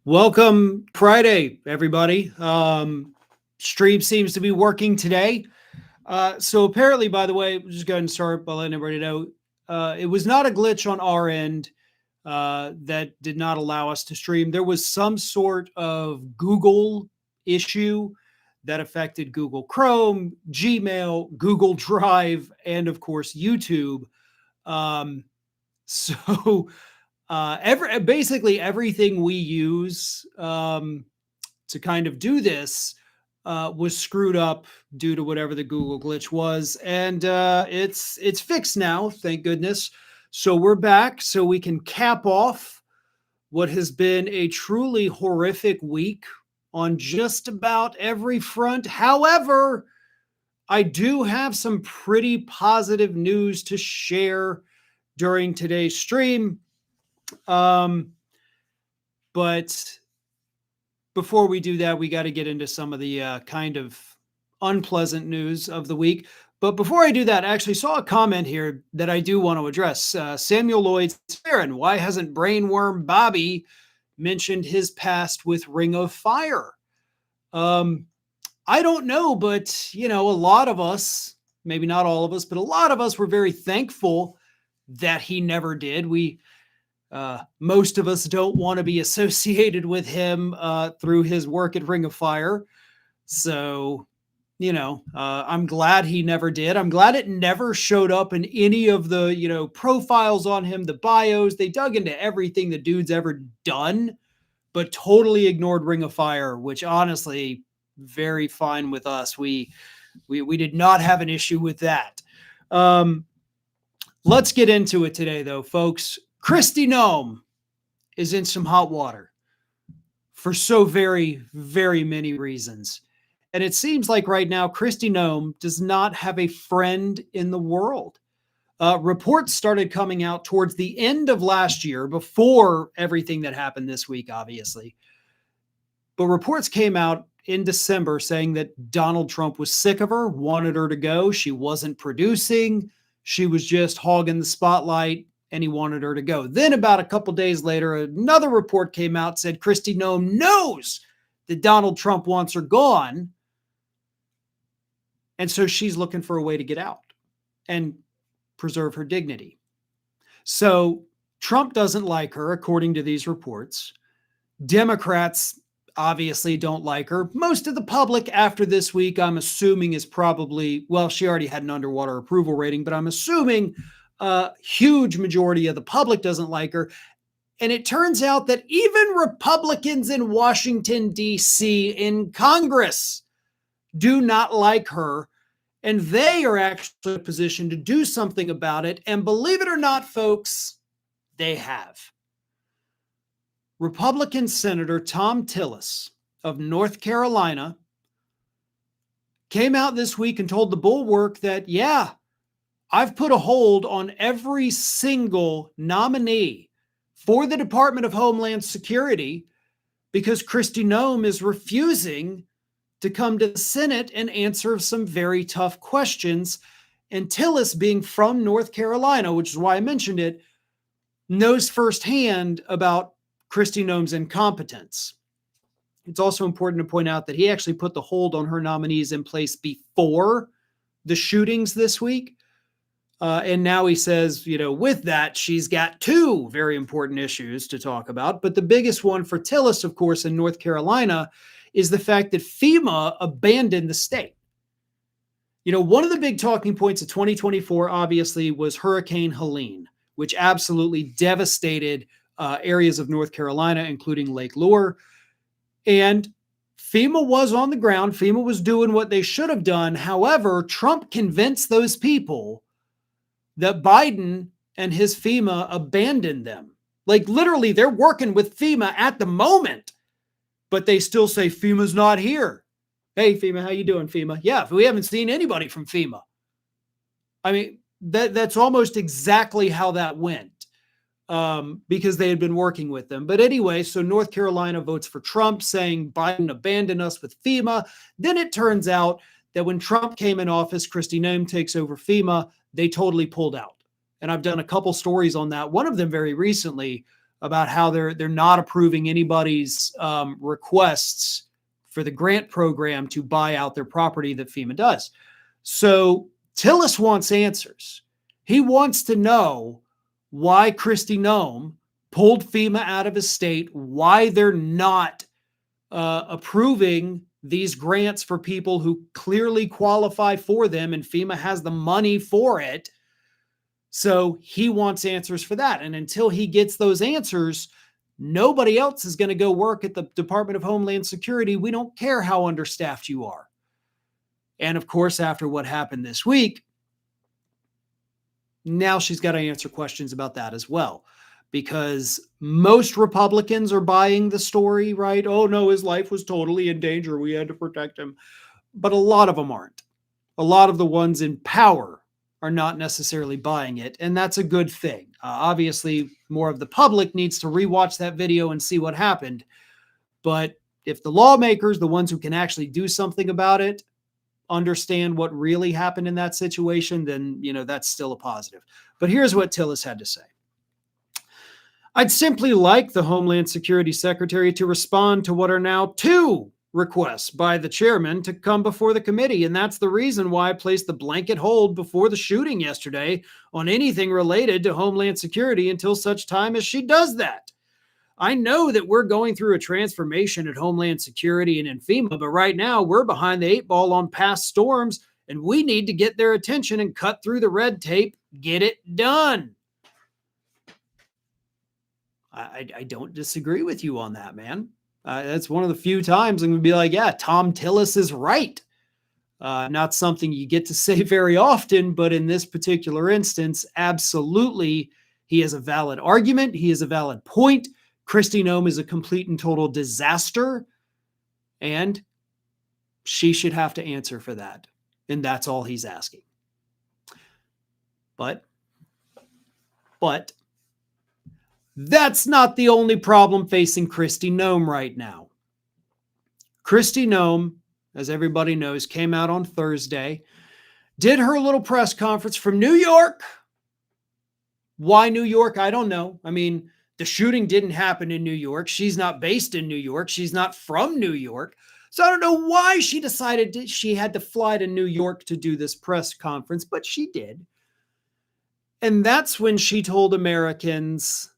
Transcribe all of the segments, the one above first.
Welcome Friday, everybody. Stream seems to be working today. So apparently, by the way, we'll just go ahead and start by letting everybody know it was not a glitch on our end that did not allow us to stream. There was some sort of Google issue that affected Google Chrome, Gmail, Google Drive, and of course YouTube. Um, so basically everything we use to kind of do this was screwed up due to whatever the Google glitch was, and it's fixed now, thank goodness. So we're back, so we can cap off what has been a truly horrific week on just about every front. However, I do have some pretty positive news to share during today's stream. But before we do that, we got to get into some of the kind of unpleasant news of the week. But before I do that, I actually saw a comment here that I do want to address. Samuel Lloyd Farron, why hasn't Brainworm Bobby mentioned his past with Ring of Fire? I don't know, but a lot of us, maybe not all of us, but a lot of us were very thankful that he never did. Most of us don't want to be associated with him through his work at Ring of Fire. So, I'm glad he never did. I'm glad it never showed up in any of the, profiles on him, the bios. They dug into everything the dude's ever done, but totally ignored Ring of Fire, which honestly, very fine with us. We did not have an issue with that. Let's get into it today, though, folks. Kristi Noem is in some hot water for so very, very many reasons. And it seems like right now, Kristi Noem does not have a friend in the world. Reports started coming out towards the end of last year, before everything that happened this week, obviously. But reports came out in December saying that Donald Trump was sick of her, wanted her to go. She wasn't producing. She was just hogging the spotlight, and he wanted her to go. Then about a couple days later, another report came out, said Kristi Noem knows that Donald Trump wants her gone. And so she's looking for a way to get out and preserve her dignity. So Trump doesn't like her, according to these reports. Democrats obviously don't like her. Most of the public after this week, I'm assuming, is probably, well, she already had an underwater approval rating, but I'm assuming a huge majority of the public doesn't like her. And it turns out that even Republicans in Washington, D.C., in Congress, do not like her. And they are actually in a position to do something about it. And believe it or not, folks, they have. Republican Senator Thom Tillis of North Carolina came out this week and told the Bulwark that, yeah, I've put a hold on every single nominee for the Department of Homeland Security because Kristi Noem is refusing to come to the Senate and answer some very tough questions. And Tillis, being from North Carolina, which is why I mentioned it, knows firsthand about Kristi Noem's incompetence. It's also important to point out that he actually put the hold on her nominees in place before the shootings this week. And now he says, with that, she's got two very important issues to talk about. But the biggest one for Tillis, of course, in North Carolina is the fact that FEMA abandoned the state. One of the big talking points of 2024, obviously, was Hurricane Helene, which absolutely devastated areas of North Carolina, including Lake Lure. And FEMA was on the ground. FEMA was doing what they should have done. However, Trump convinced those people that Biden and his FEMA abandoned them. Like literally, they're working with FEMA at the moment, but they still say FEMA's not here. Hey, FEMA, how you doing, FEMA? Yeah, we haven't seen anybody from FEMA. I mean, that's almost exactly how that went. Because they had been working with them. But anyway, so North Carolina votes for Trump, saying Biden abandoned us with FEMA. Then it turns out that when Trump came in office, Kristi Noem takes over FEMA, they totally pulled out. And I've done a couple stories on that. One of them very recently about how they're not approving anybody's requests for the grant program to buy out their property that FEMA does. So Tillis wants answers. He wants to know why Kristi Noem pulled FEMA out of his state, why they're not approving these grants for people who clearly qualify for them, and FEMA has the money for it. So he wants answers for that. And until he gets those answers, nobody else is going to go work at the Department of Homeland Security. We don't care how understaffed you are. And of course, after what happened this week, now she's got to answer questions about that as well. Because most Republicans are buying the story, right? Oh, no, his life was totally in danger. We had to protect him. But a lot of them aren't. A lot of the ones in power are not necessarily buying it. And that's a good thing. Obviously, more of the public needs to rewatch that video and see what happened. But if the lawmakers, the ones who can actually do something about it, understand what really happened in that situation, then, that's still a positive. But here's what Tillis had to say. I'd simply like the Homeland Security Secretary to respond to what are now 2 requests by the chairman to come before the committee. And that's the reason why I placed the blanket hold before the shooting yesterday on anything related to Homeland Security until such time as she does that. I know that we're going through a transformation at Homeland Security and in FEMA, but right now we're behind the 8 ball on past storms, and we need to get their attention and cut through the red tape, get it done. I don't disagree with you on that, man. That's one of the few times I'm going to be like, yeah, Thom Tillis is right. Not something you get to say very often, but in this particular instance, absolutely, he has a valid argument. He has a valid point. Kristi Noem is a complete and total disaster, and she should have to answer for that. And that's all he's asking. But that's not the only problem facing Kristi Noem right now. Kristi Noem, as everybody knows, came out on Thursday, did her little press conference from New York. Why New York? I don't know. I mean, the shooting didn't happen in New York. She's not based in New York. She's not from New York. So I don't know why she decided she had to fly to New York to do this press conference, but she did. And that's when she told Americans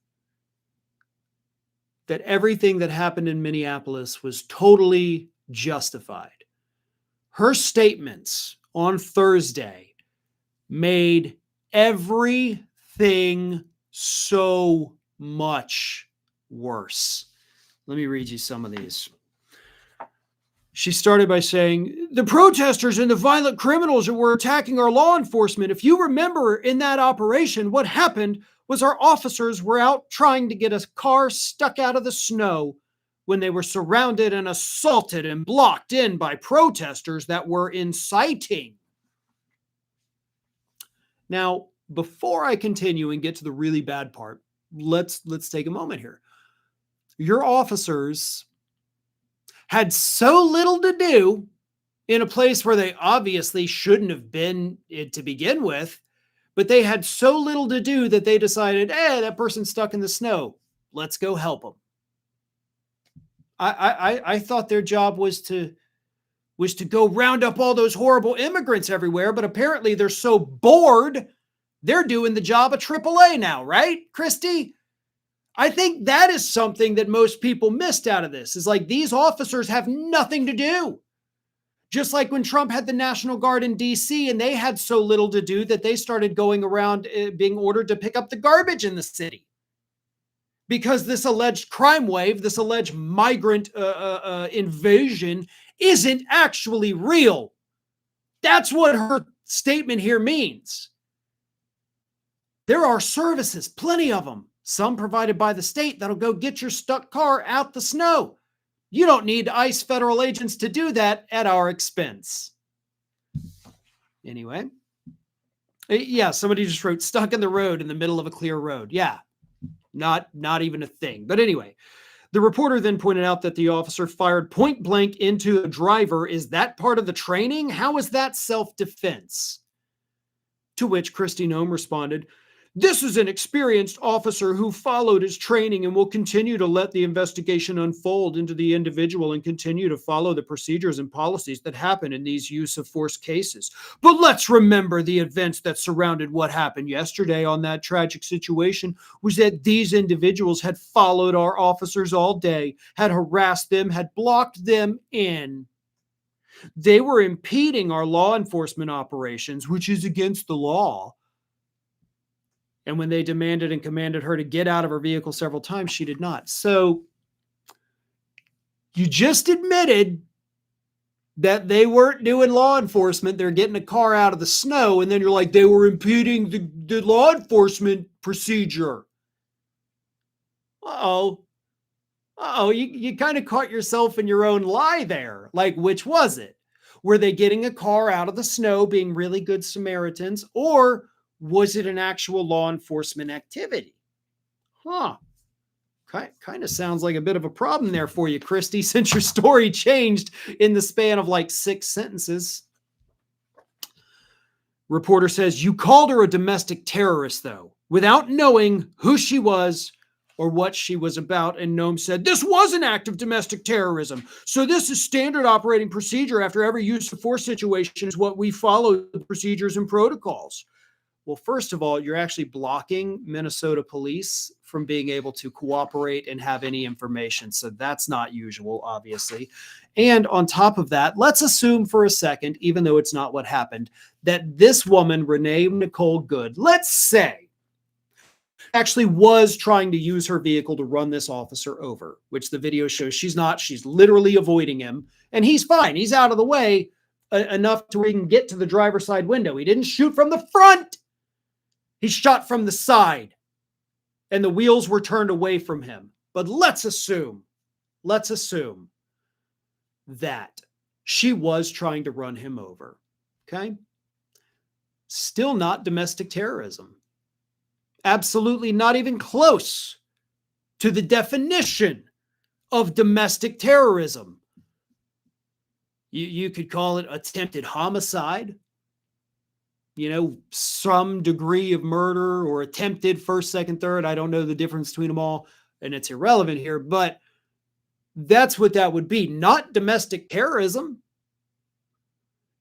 that everything that happened in Minneapolis was totally justified. Her statements on Thursday made everything so much worse. Let me read you some of these. She started by saying, the protesters and the violent criminals that were attacking our law enforcement, if you remember in that operation, what happened was our officers were out trying to get a car stuck out of the snow when they were surrounded and assaulted and blocked in by protesters that were inciting. Now, before I continue and get to the really bad part, let's take a moment here. Your officers had so little to do in a place where they obviously shouldn't have been to begin with, but they had so little to do that they decided, hey, that person's stuck in the snow. Let's go help them. I thought their job was to go round up all those horrible immigrants everywhere, but apparently they're so bored, they're doing the job of AAA now, right, Kristi? I think that is something that most people missed out of this, is like these officers have nothing to do. Just like when Trump had the National Guard in D.C. and they had so little to do that they started going around being ordered to pick up the garbage in the city. Because this alleged crime wave, this alleged migrant invasion isn't actually real. That's what her statement here means. There are services, plenty of them, some provided by the state that'll go get your stuck car out the snow. You don't need ICE federal agents to do that at our expense. Anyway. Yeah, somebody just wrote stuck in the road in the middle of a clear road. Yeah, not even a thing. But anyway, the reporter then pointed out that the officer fired point blank into the driver. Is that part of the training? How is that self-defense? To which Kristi Noem responded, This is an experienced officer who followed his training and will continue to let the investigation unfold into the individual and continue to follow the procedures and policies that happen in these use of force cases. But let's remember the events that surrounded what happened yesterday on that tragic situation was that these individuals had followed our officers all day, had harassed them, had blocked them in. They were impeding our law enforcement operations, which is against the law. And when they demanded and commanded her to get out of her vehicle several times, she did not. So you just admitted that they weren't doing law enforcement. They're getting a car out of the snow. And then you're like, they were impeding the law enforcement procedure. Uh-oh. Uh-oh, you kind of caught yourself in your own lie there. Like, which was it? Were they getting a car out of the snow, being really good Samaritans, or was it an actual law enforcement activity? Kind of sounds like a bit of a problem there for you, Kristi, since your story changed in the span of like 6 sentences. Reporter says, you called her a domestic terrorist, though, without knowing who she was or what she was about. And Noem said, this was an act of domestic terrorism. So this is standard operating procedure after every use of force situation is what we follow the procedures and protocols. Well, first of all, you're actually blocking Minnesota police from being able to cooperate and have any information. So that's not usual, obviously. And on top of that, let's assume for a second, even though it's not what happened, that this woman, Renee Nicole Good, let's say, actually was trying to use her vehicle to run this officer over, which the video shows she's not. She's literally avoiding him. And he's fine. He's out of the way enough to where he can get to the driver's side window. He didn't shoot from the front. He shot from the side, and the wheels were turned away from him. But let's assume that she was trying to run him over. Okay? Still not domestic terrorism. Absolutely not even close to the definition of domestic terrorism. You could call it attempted homicide. Some degree of murder or attempted first, second, third. I don't know the difference between them all, and it's irrelevant here, but that's what that would be. Not domestic terrorism.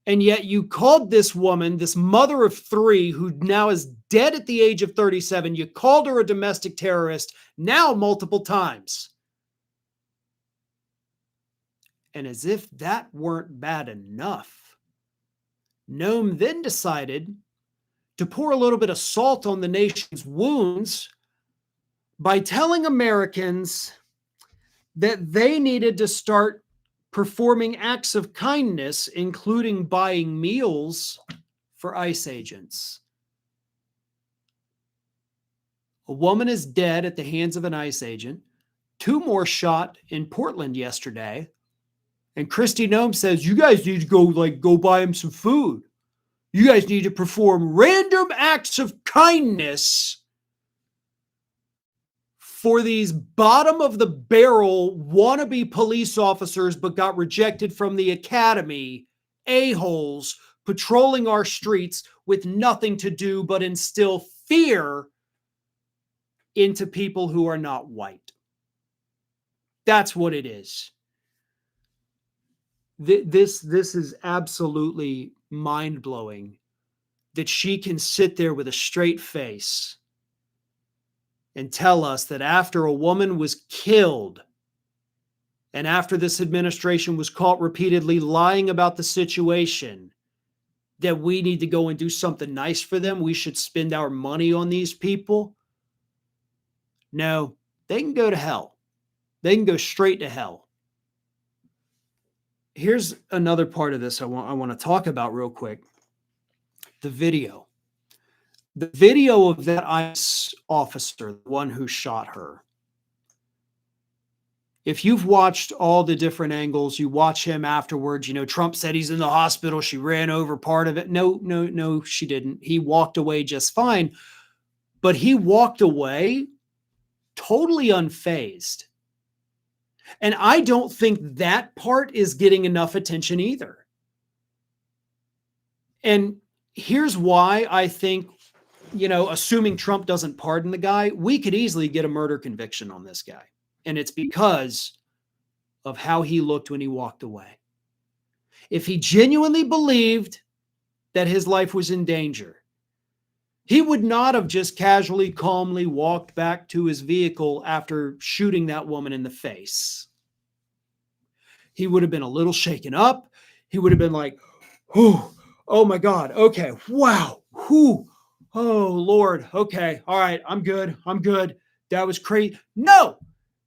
And yet you called this woman, this mother of 3, who now is dead at the age of 37, you called her a domestic terrorist now multiple times. And as if that weren't bad enough, Noem then decided to pour a little bit of salt on the nation's wounds by telling Americans that they needed to start performing acts of kindness, including buying meals for ICE agents. A woman is dead at the hands of an ICE agent. 2 more shot in Portland yesterday. And Kristi Noem says, you guys need to go buy him some food. You guys need to perform random acts of kindness for these bottom of the barrel wannabe police officers, but got rejected from the academy, a-holes patrolling our streets with nothing to do but instill fear into people who are not white. That's what it is. This is absolutely mind-blowing that she can sit there with a straight face and tell us that after a woman was killed and after this administration was caught repeatedly lying about the situation, that we need to go and do something nice for them. We should spend our money on these people. No, they can go to hell. They can go straight to hell. Here's another part of this I want to talk about real quick. The video. The video of that ICE officer, the one who shot her. If you've watched all the different angles, you watch him afterwards. Trump said he's in the hospital. She ran over part of it. No, she didn't. He walked away just fine. But he walked away totally unfazed. And I don't think that part is getting enough attention either. And here's why I think assuming Trump doesn't pardon the guy, we could easily get a murder conviction on this guy. And it's because of how he looked when he walked away. If he genuinely believed that his life was in danger, he would not have just casually, calmly walked back to his vehicle after shooting that woman in the face. He would have been a little shaken up. He would have been like, oh my God, okay, wow, oh Lord, okay, all right, I'm good. That was crazy. No,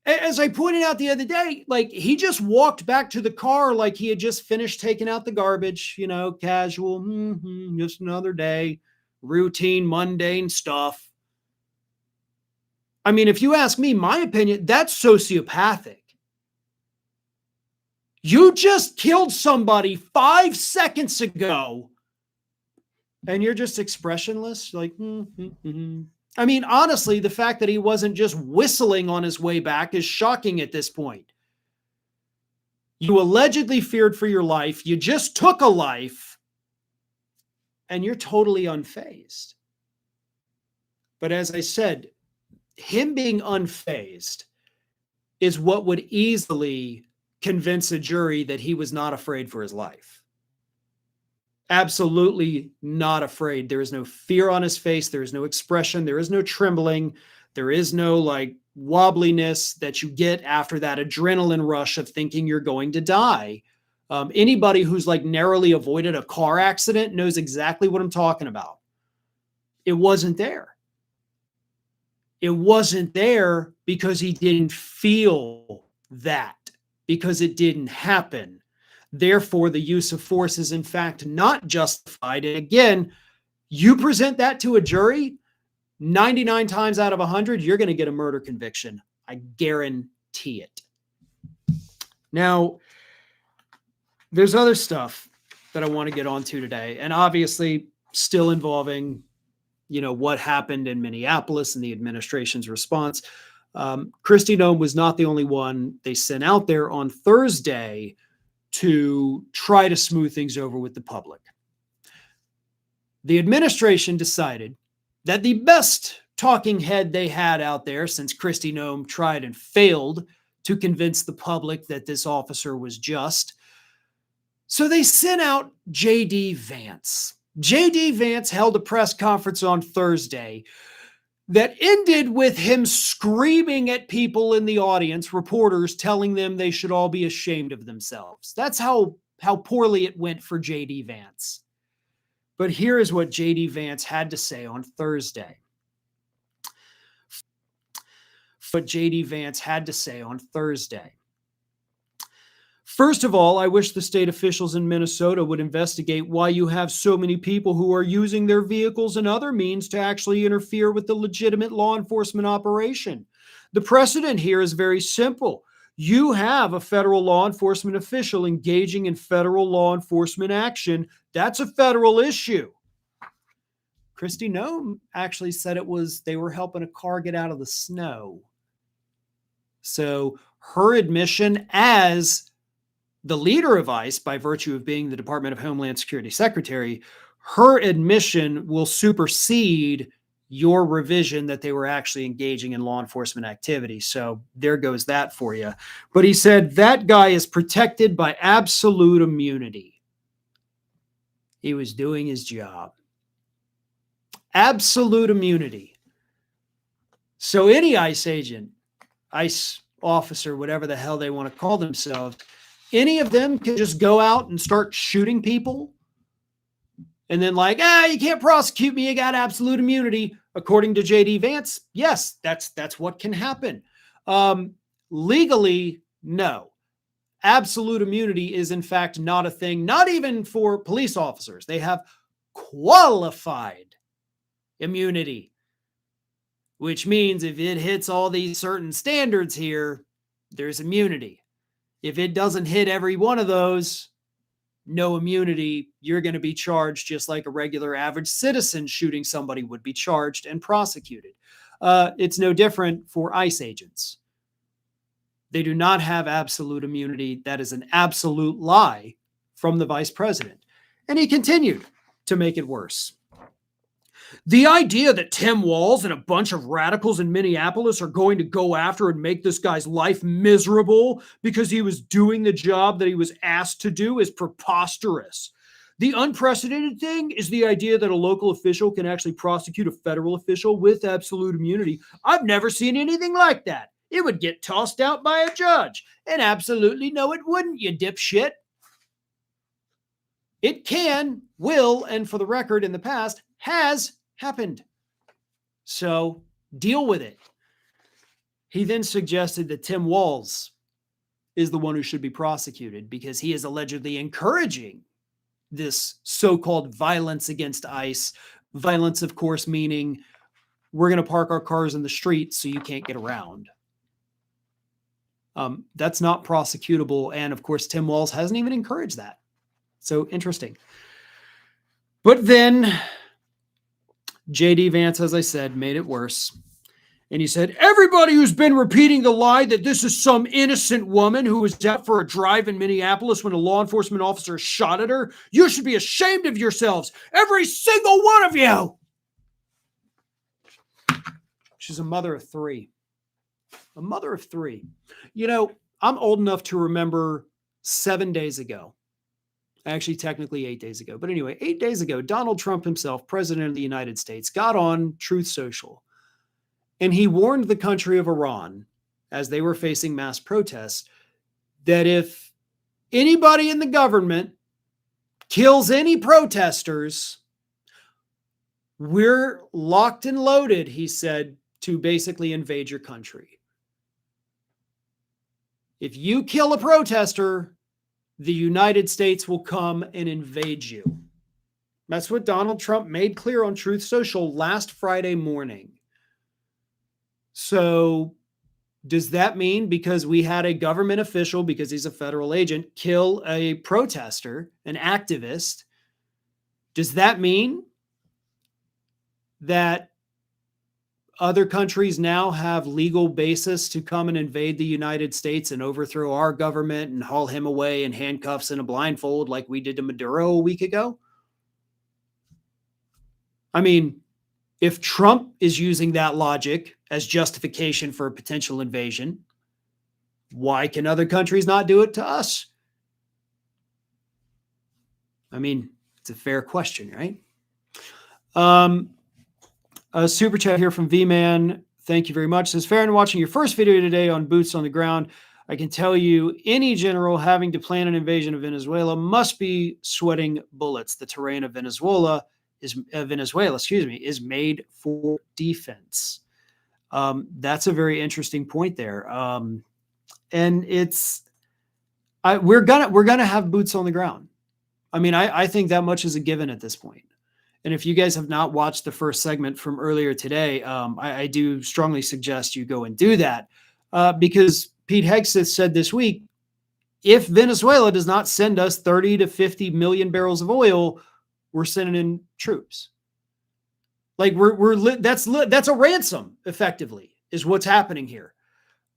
as I pointed out the other day, like he just walked back to the car like he had just finished taking out the garbage, casual, just another day, routine, mundane stuff. I mean, if you ask me, my opinion, that's sociopathic. You just killed somebody 5 seconds ago and you're just expressionless. Like, I mean, honestly, the fact that he wasn't just whistling on his way back is shocking at this point. You allegedly feared for your life. You just took a life and you're totally unfazed. But as I said, him being unfazed is what would easily convince a jury that he was not afraid for his life. Absolutely not afraid. There is no fear on his face. There is no expression. There is no trembling. There is no like wobbliness that you get after that adrenaline rush of thinking you're going to die. Anybody who's like narrowly avoided a car accident knows exactly what I'm talking about. It wasn't there. It wasn't there because he didn't feel that, because it didn't happen. Therefore, the use of force is in fact not justified. And again, you present that to a jury, 99 times out of 100, you're going to get a murder conviction. I guarantee it. Now, there's other stuff that I want to get onto today, and obviously still involving, what happened in Minneapolis and the administration's response. Kristi Noem was not the only one they sent out there on Thursday to try to smooth things over with the public. The administration decided that the best talking head they had out there, since Kristi Noem tried and failed to convince the public that this officer was just, so they sent out J.D. Vance. J.D. Vance held a press conference on Thursday that ended with him screaming at people in the audience, reporters, telling them they should all be ashamed of themselves. That's how poorly it went for J.D. Vance. But here is what J.D. Vance had to say on Thursday. First of all, I wish the state officials in Minnesota would investigate why you have so many people who are using their vehicles and other means to actually interfere with the legitimate law enforcement operation. The precedent here is very simple. You have a federal law enforcement official engaging in federal law enforcement action. That's a federal issue. Kristi Noem actually said they were helping a car get out of the snow. So her admission as the leader of ICE, by virtue of being the Department of Homeland Security Secretary, her admission will supersede your revision that they were actually engaging in law enforcement activity. So there goes that for you. But he said that guy is protected by absolute immunity. He was doing his job. Absolute immunity. So any ICE agent, ICE officer, whatever the hell they want to call themselves, any of them can just go out and start shooting people and then you can't prosecute me. You got absolute immunity. According to J.D. Vance, yes, that's what can happen. Legally, no. Absolute immunity is in fact not a thing, not even for police officers. They have qualified immunity, which means if it hits all these certain standards here, there's immunity. If it doesn't hit every one of those, no immunity. You're going to be charged just like a regular average citizen shooting somebody would be charged and prosecuted. It's no different for ICE agents. They do not have absolute immunity. That is an absolute lie from the vice president. And he continued to make it worse. The idea that Tim Walz and a bunch of radicals in Minneapolis are going to go after and make this guy's life miserable because he was doing the job that he was asked to do is preposterous. The unprecedented thing is the idea that a local official can actually prosecute a federal official with absolute immunity. I've never seen anything like that. It would get tossed out by a judge. And absolutely no, it wouldn't, you dipshit. It can, will, and for the record, in the past, has happened. So deal with it. He then suggested that Tim Walz is the one who should be prosecuted because he is allegedly encouraging this so-called violence against ICE. Violence, of course, meaning we're going to park our cars in the street so you can't get around. That's not prosecutable. And of course, Tim Walz hasn't even encouraged that. So interesting. But then JD Vance, as I said, made it worse. And he said, everybody who's been repeating the lie that this is some innocent woman who was out for a drive in Minneapolis when a law enforcement officer shot at her, you should be ashamed of yourselves. Every single one of you. She's a mother of three. A mother of three. You know, I'm old enough to remember 7 days ago. Actually, technically 8 days ago. But anyway, 8 days ago, Donald Trump himself, president of the United States, got on Truth Social. And he warned the country of Iran, as they were facing mass protests, that if anybody in the government kills any protesters, we're locked and loaded, he said, to basically invade your country. If you kill a protester, the United States will come and invade you. That's what Donald Trump made clear on Truth Social last Friday morning. So does that mean because we had a government official, because he's a federal agent, kill a protester, an activist, does that mean that other countries now have legal basis to come and invade the United States and overthrow our government and haul him away in handcuffs and a blindfold like we did to Maduro a week ago? I mean, if Trump is using that logic as justification for a potential invasion, why can other countries not do it to us? I mean, it's a fair question, right? A super chat here from V-Man. Thank you very much. Says, Farron, watching your first video today on boots on the ground, I can tell you any general having to plan an invasion of Venezuela must be sweating bullets. The terrain of Venezuela is made for defense. That's a very interesting point there. And we're gonna have boots on the ground. I mean, I think that much is a given at this point. And if you guys have not watched the first segment from earlier today, I do strongly suggest you go and do that because Pete Hegseth said this week, if Venezuela does not send us 30 to 50 million barrels of oil, we're sending in troops. Like that's a ransom, effectively, is what's happening here.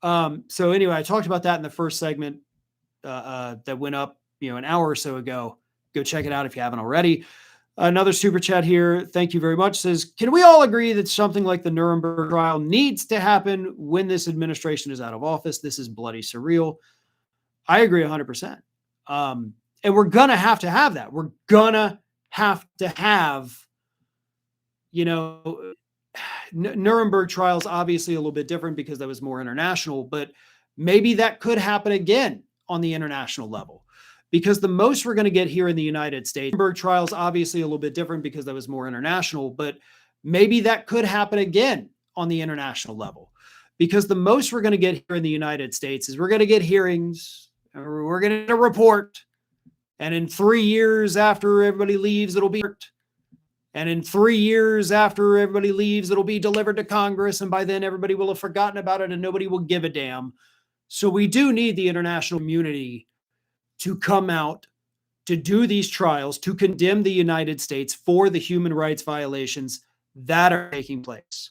So anyway, I talked about that in the first segment that went up, an hour or so ago. Go check it out if you haven't already. Another super chat here. Thank you very much. Says, can we all agree that something like the Nuremberg trial needs to happen when this administration is out of office? This is bloody surreal. I agree 100%. And we're going to have that. We're going to have, Nuremberg trials, obviously a little bit different because that was more international, but maybe that could happen again on the international level. Because the most we're going to get here in the United States, Nuremberg trials, obviously a little bit different because that was more international, but maybe that could happen again on the international level. Because the most we're going to get here in the United States is we're going to get hearings, or we're going to get a report, and in 3 years after everybody leaves, it'll be, and in 3 years after everybody leaves, it'll be delivered to Congress, and by then everybody will have forgotten about it and nobody will give a damn. So we do need the international community to come out, to do these trials, to condemn the United States for the human rights violations that are taking place.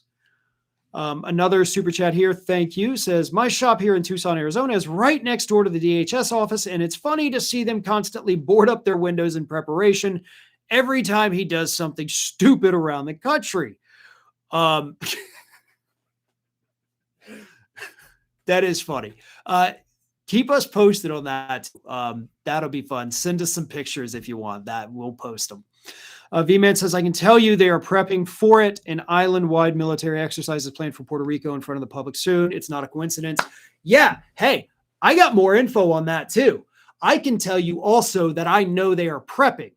Another super chat here, thank you, says, my shop here in Tucson, Arizona is right next door to the DHS office, and it's funny to see them constantly board up their windows in preparation every time he does something stupid around the country. That is funny. Keep us posted on that. That'll be fun. Send us some pictures if you want that. We'll post them. V-Man says, I can tell you they are prepping for it. An island-wide military exercise is planned for Puerto Rico in front of the public soon. It's not a coincidence. Yeah. Hey, I got more info on that too. I can tell you also that I know they are prepping.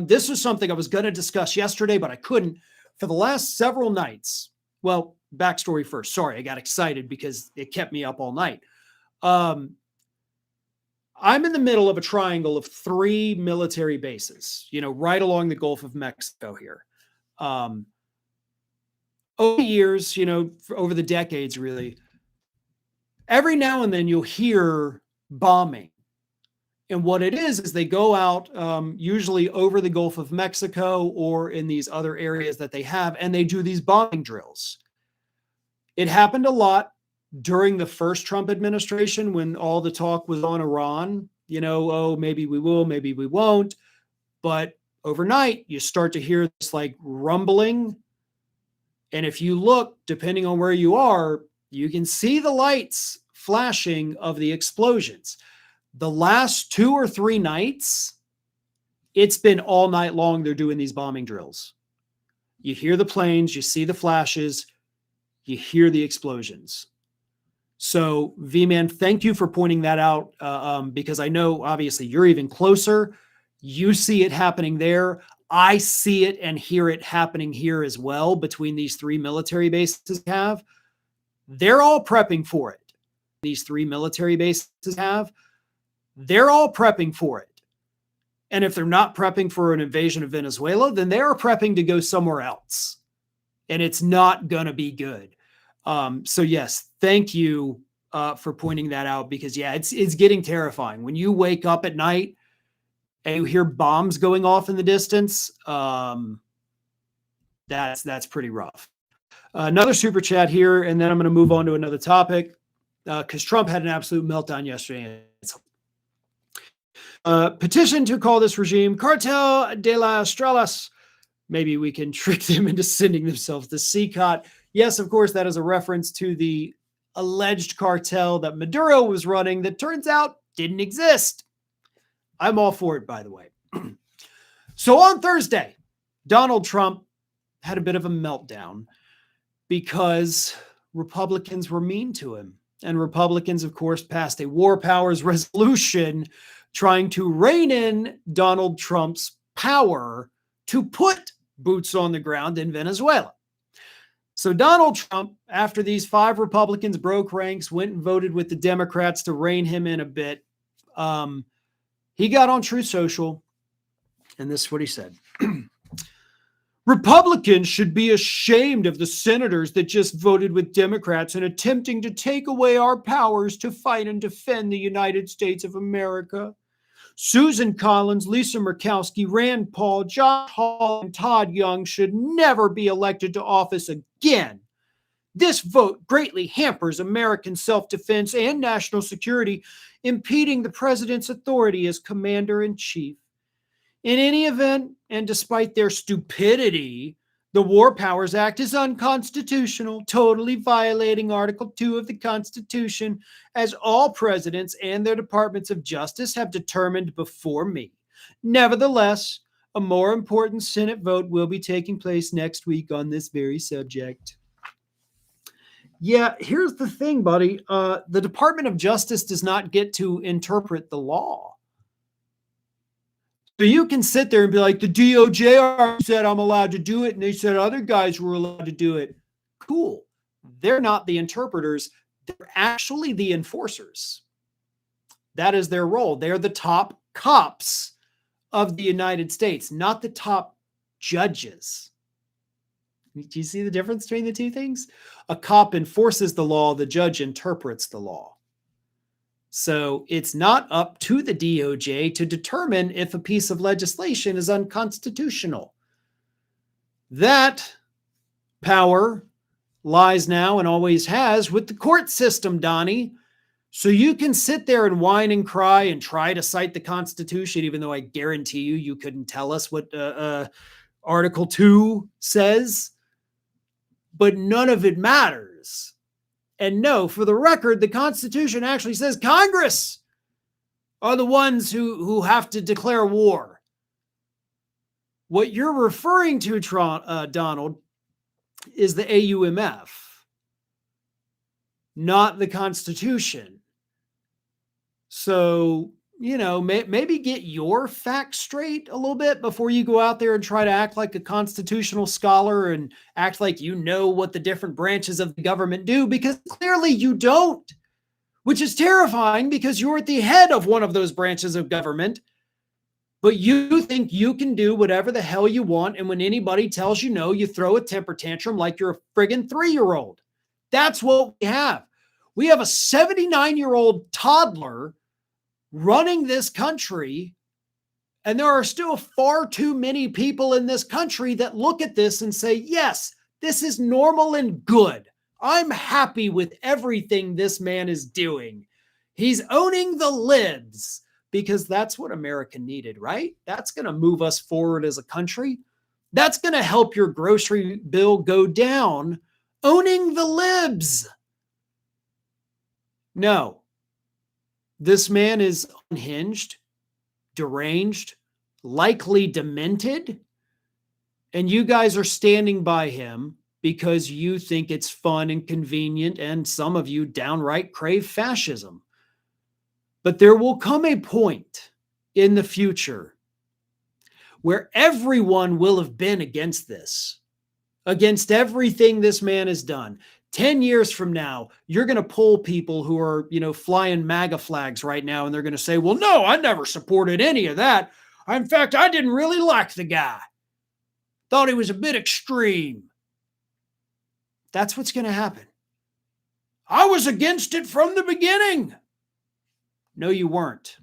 This was something I was going to discuss yesterday, but I couldn't. For the last several nights, well, backstory first. Sorry, I got excited because it kept me up all night. I'm in the middle of a triangle of 3 military bases, right along the Gulf of Mexico here. Over the years, over the decades, really, every now and then you'll hear bombing. And what it is they go out usually over the Gulf of Mexico or in these other areas that they have, and they do these bombing drills. It happened a lot during the first Trump administration when all the talk was on Iran, oh, maybe we will, maybe we won't. But overnight, you start to hear this like rumbling. And if you look, depending on where you are, you can see the lights flashing of the explosions. The last 2 or 3 nights, it's been all night long they're doing these bombing drills. You hear the planes, you see the flashes, you hear the explosions. So, V-Man, thank you for pointing that out because I know, obviously, you're even closer. You see it happening there. I see it and hear it happening here as well between these 3 military bases we have. They're all prepping for it. These 3 military bases have. They're all prepping for it. And if they're not prepping for an invasion of Venezuela, then they are prepping to go somewhere else. And it's not going to be good. So yes, thank you for pointing that out because yeah, it's getting terrifying. When you wake up at night and you hear bombs going off in the distance, that's pretty rough. Another super chat here, and then I'm going to move on to another topic because Trump had an absolute meltdown yesterday. Petition to call this regime Cartel de las Estrellas. Maybe we can trick them into sending themselves to CCOT. Yes, of course, that is a reference to the alleged cartel that Maduro was running that turns out didn't exist. I'm all for it, by the way. So on Thursday, Donald Trump had a bit of a meltdown because Republicans were mean to him. And Republicans, of course, passed a war powers resolution trying to rein in Donald Trump's power to put boots on the ground in Venezuela. So Donald Trump, after these 5 Republicans broke ranks, went and voted with the Democrats to rein him in a bit. He got on Truth Social, and this is what he said. Republicans should be ashamed of the senators that just voted with Democrats and attempting to take away our powers to fight and defend the United States of America. Susan Collins, Lisa Murkowski, Rand Paul, Josh Hall, and Todd Young should never be elected to office again. This vote greatly hampers American self-defense and national security, impeding the president's authority as commander-in-chief. In any event, and despite their stupidity, the War Powers Act is unconstitutional, totally violating Article 2 of the Constitution, as all presidents and their departments of justice have determined before me. Nevertheless, a more important Senate vote will be taking place next week on this very subject. Yeah, here's the thing, buddy. The Department of Justice does not get to interpret the law. So you can sit there and be like, the DOJ said I'm allowed to do it, and they said other guys were allowed to do it. Cool. They're not the interpreters. They're actually the enforcers. That is their role. They're the top cops of the United States, not the top judges. Do you see the difference between the two things? A cop enforces the law. The judge interprets the law. So it's not up to the DOJ to determine if a piece of legislation is unconstitutional. That power lies now and always has with the court system, Donnie. So you can sit there and whine and cry and try to cite the Constitution, even though I guarantee you couldn't tell us what Article 2 says, but none of it matters. And no, for the record, the Constitution actually says Congress are the ones who have to declare war. What you're referring to, Donald, is the AUMF, not the Constitution. So, maybe get your facts straight a little bit before you go out there and try to act like a constitutional scholar and act like you know what the different branches of the government do, because clearly you don't, which is terrifying because you're at the head of one of those branches of government, but you think you can do whatever the hell you want. And when anybody tells you no, you throw a temper tantrum like you're a friggin' 3-year-old. That's what we have. We have a 79-year-old toddler running this country, and there are still far too many people in this country that look at this and say, yes, this is normal and good. I'm happy with everything this man is doing. He's owning the libs, because that's what America needed, right? That's going to move us forward as a country. That's going to help your grocery bill go down. Owning the libs. No. This man is unhinged, deranged, likely demented, and you guys are standing by him because you think it's fun and convenient, and some of you downright crave fascism. But there will come a point in the future where everyone will have been against this, against everything this man has done. 10 years from now, you're going to pull people who are, flying MAGA flags right now, and they're going to say, well, no, I never supported any of that. In fact, I didn't really like the guy. Thought he was a bit extreme. That's what's going to happen. I was against it from the beginning. No, you weren't.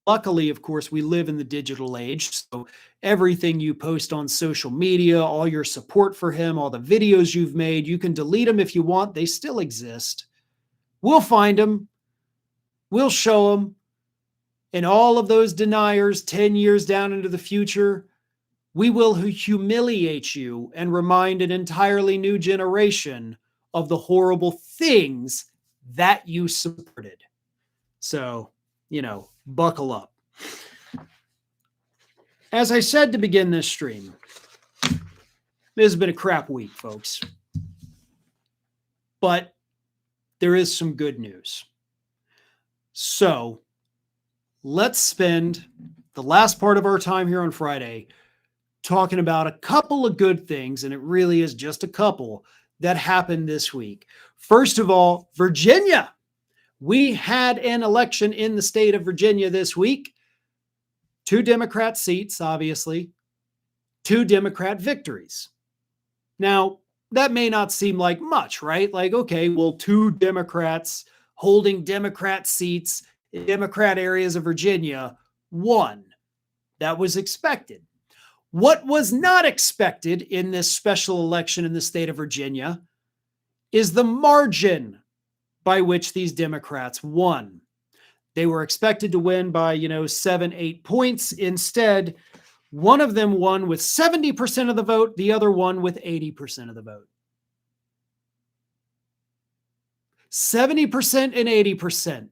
Luckily, of course, we live in the digital age, so everything you post on social media, all your support for him, all the videos you've made, you can delete them if you want. They still exist. We'll find them. We'll show them. And all of those deniers 10 years down into the future, we will humiliate you and remind an entirely new generation of the horrible things that you supported. So, buckle up. As I said to begin this stream, this has been a crap week, folks. But there is some good news. So let's spend the last part of our time here on Friday talking about a couple of good things, and it really is just a couple, that happened this week. First of all, Virginia. We had an election in the state of Virginia this week. 2 Democrat seats, obviously. 2 Democrat victories. Now, that may not seem like much, right? Like, okay, well, 2 Democrats holding Democrat seats in Democrat areas of Virginia won. That was expected. What was not expected in this special election in the state of Virginia is the margin by which these Democrats won. They were expected to win by, 7-8 points. Instead, one of them won with 70% of the vote, the other one with 80% of the vote. 70% and 80%.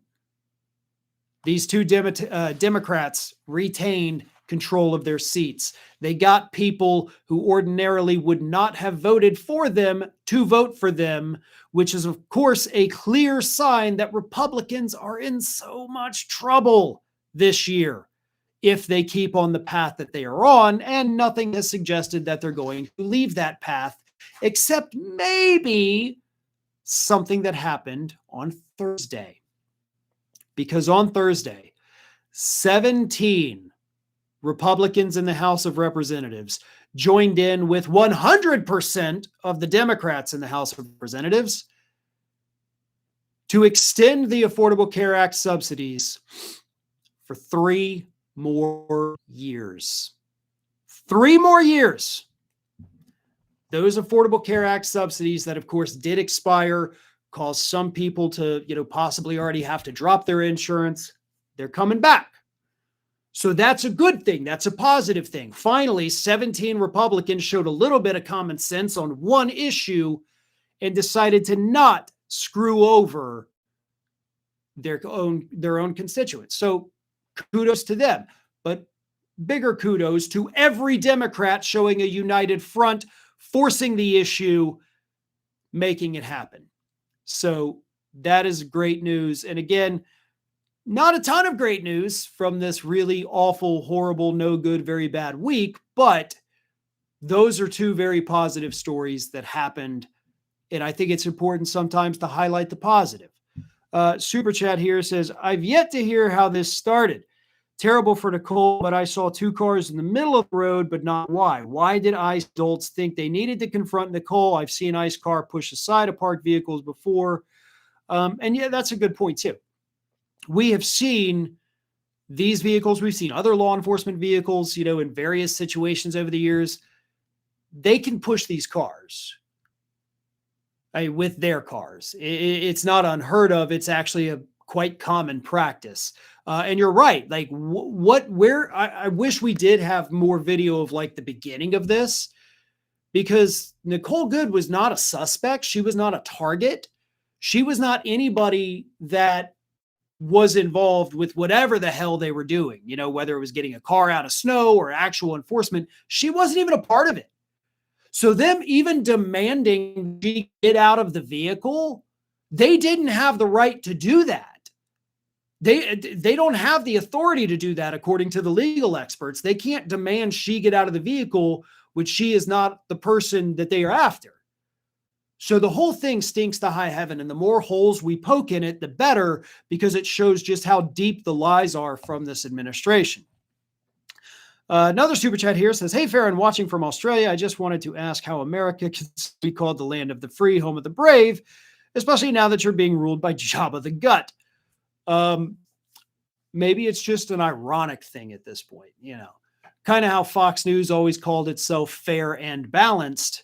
These 2 Democrats retained control of their seats. They got people who ordinarily would not have voted for them to vote for them, which is, of course, a clear sign that Republicans are in so much trouble this year if they keep on the path that they are on, and nothing has suggested that they're going to leave that path, except maybe something that happened on Thursday. Because on Thursday, 17 Republicans in the House of Representatives joined in with 100% of the Democrats in the House of Representatives to extend the Affordable Care Act subsidies for 3 more years. 3 more years. Those Affordable Care Act subsidies that, of course, did expire caused some people to, possibly already have to drop their insurance. They're coming back. So that's a good thing. That's a positive thing. Finally, 17 Republicans showed a little bit of common sense on one issue and decided to not screw over their own constituents. So kudos to them. But bigger kudos to every Democrat showing a united front, forcing the issue, making it happen. So that is great news. And again, not a ton of great news from this really awful, horrible, no good, very bad week, but those are two very positive stories that happened. And I think it's important sometimes to highlight the positive. Super Chat here says, I've yet to hear how this started. Terrible for Nicole, but I saw two cars in the middle of the road, but not why. Why did ICE adults think they needed to confront Nicole? I've seen ICE car push aside a parked vehicles before. And yeah, that's a good point too. We have seen these vehicles. We've seen other law enforcement vehicles, in various situations over the years. They can push these cars with their cars. It's not unheard of. It's actually a quite common practice. And you're right. Like I wish we did have more video of like the beginning of this, because Nicole Good was not a suspect. She was not a target. She was not anybody that was involved with whatever the hell they were doing, whether it was getting a car out of snow or actual enforcement. She wasn't even a part of it. So them even demanding she get out of the vehicle, they didn't have the right to do that. They don't have the authority to do that, according to the legal experts. They can't demand she get out of the vehicle, which she is not the person that they are after. So the whole thing stinks to high heaven, and the more holes we poke in it, the better, because it shows just how deep the lies are from this administration. Another super chat here says, hey, Farron, watching from Australia. I just wanted to ask how America can be called the land of the free, home of the brave, especially now that you're being ruled by Jabba the Gut. Maybe it's just an ironic thing at this point, kind of how Fox News always called itself fair and balanced,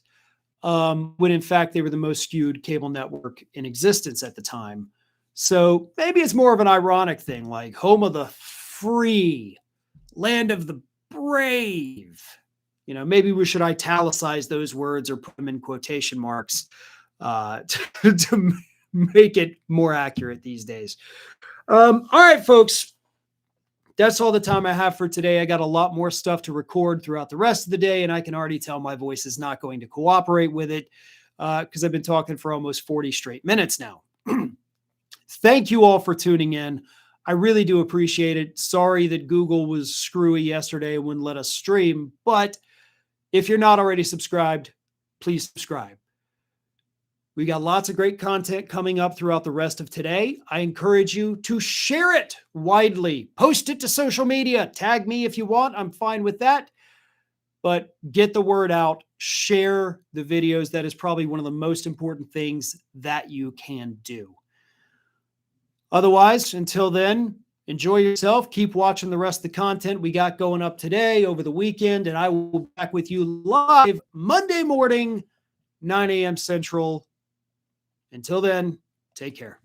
when in fact they were the most skewed cable network in existence at the time. So maybe it's more of an ironic thing, like home of the free, land of the brave. Maybe we should italicize those words or put them in quotation marks to make it more accurate these days. All right, folks. That's all the time I have for today. I got a lot more stuff to record throughout the rest of the day, and I can already tell my voice is not going to cooperate with it because I've been talking for almost 40 straight minutes now. Thank you all for tuning in. I really do appreciate it. Sorry that Google was screwy yesterday and wouldn't let us stream, but if you're not already subscribed, please subscribe. We got lots of great content coming up throughout the rest of today. I encourage you to share it widely. Post it to social media. Tag me if you want. I'm fine with that. But get the word out. Share the videos. That is probably one of the most important things that you can do. Otherwise, until then, enjoy yourself. Keep watching the rest of the content we got going up today, over the weekend, and I will be back with you live Monday morning, 9 a.m. Central. Until then, take care.